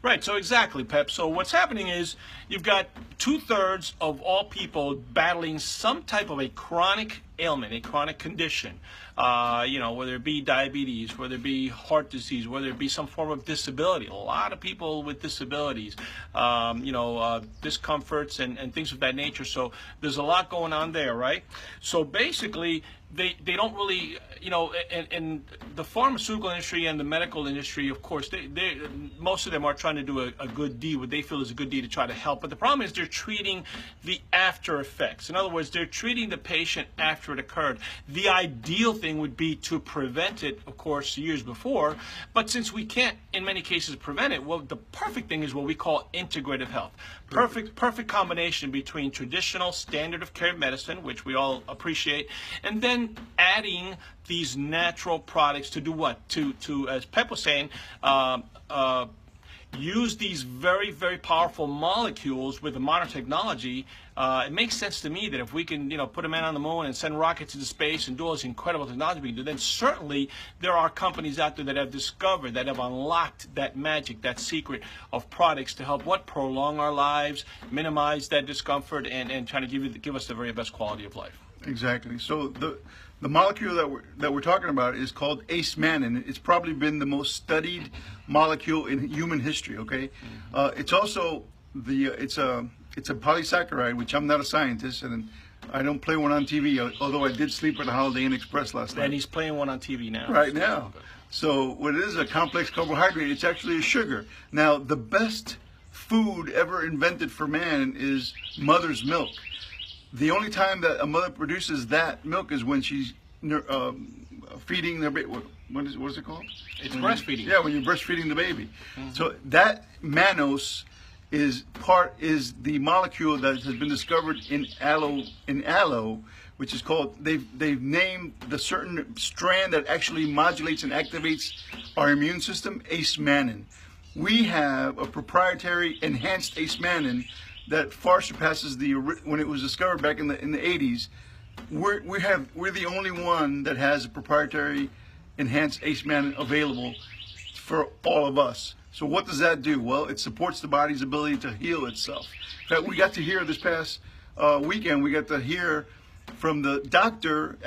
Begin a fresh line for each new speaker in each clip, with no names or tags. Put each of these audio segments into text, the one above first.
Right, so exactly, Pep. So what's happening is you've got 2/3 of all people battling some type of a chronic ailment, a chronic condition. Whether it be diabetes, whether it be heart disease, whether it be some form of disability. A lot of people with disabilities, discomforts and things of that nature. So there's a lot going on there, right? So basically, they don't really, and the pharmaceutical industry and the medical industry, of course, they most of them are trying to do a good deed, what they feel is a good deed to try to help. But the problem is they're treating the after effects. In other words, they're treating the patient after it occurred. The ideal thing would be to prevent it, of course, years before. But since we can't, in many cases, prevent it, well, the perfect thing is what we call integrative health. Perfect combination between traditional standard of care medicine, which we all appreciate, and then adding these natural products to do what? To as Pep was saying, use these very, very powerful molecules with the modern technology. It makes sense to me that if we can, put a man on the moon and send rockets into space and do all this incredible technology we can do, then certainly there are companies out there that have discovered, that have unlocked that magic, that secret of products to help prolong our lives, minimize that discomfort, and trying to give us the very best quality of life.
Exactly. So the molecule that we're talking about is called ace-mannan. It's probably been the most studied molecule in human history. Okay, it's also it's a polysaccharide, which I'm not a scientist and I don't play one on TV. Although I did sleep at the Holiday Inn Express last night.
And he's playing one on TV now.
Right now. So what it is a complex carbohydrate. It's actually a sugar. Now the best food ever invented for man is mother's milk. The only time that a mother produces that milk is when she's feeding their baby. What is it called?
It's breastfeeding.
Yeah, when you're breastfeeding the baby. Mm-hmm. So that mannose is the molecule that has been discovered in aloe, which is called, they've named the certain strand that actually modulates and activates our immune system, ace-mannan. We have a proprietary enhanced ace-mannan that far surpasses when it was discovered back in the 80s. We're the only one that has a proprietary enhanced ace-mannan available for all of us. So what does that do? Well, it supports the body's ability to heal itself. In fact, we got to hear this past weekend, we got to hear from the doctor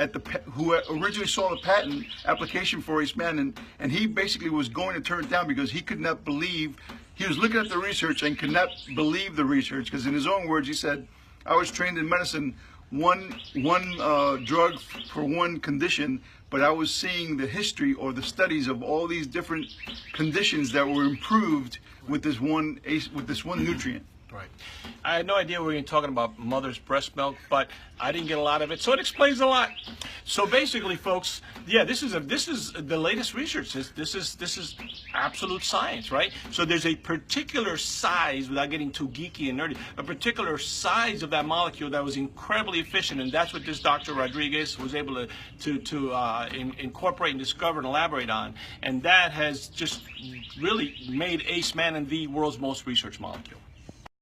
who originally saw the patent application for ace-mannan, and he basically was going to turn it down because he could not believe. He was looking at the research and could not believe the research because, in his own words, he said, "I was trained in medicine, one drug for one condition, but I was seeing the history or the studies of all these different conditions that were improved with this one nutrient."
Right. I had no idea we were talking about mother's breast milk, but I didn't get a lot of it, so it explains a lot. So basically, folks, yeah, this is the latest research. This is absolute science, right? So there's a particular size, without getting too geeky and nerdy, a particular size of that molecule that was incredibly efficient, and that's what this Dr. Rodriguez was able to incorporate and discover and elaborate on, and that has just really made ace-mannan the world's most researched molecule.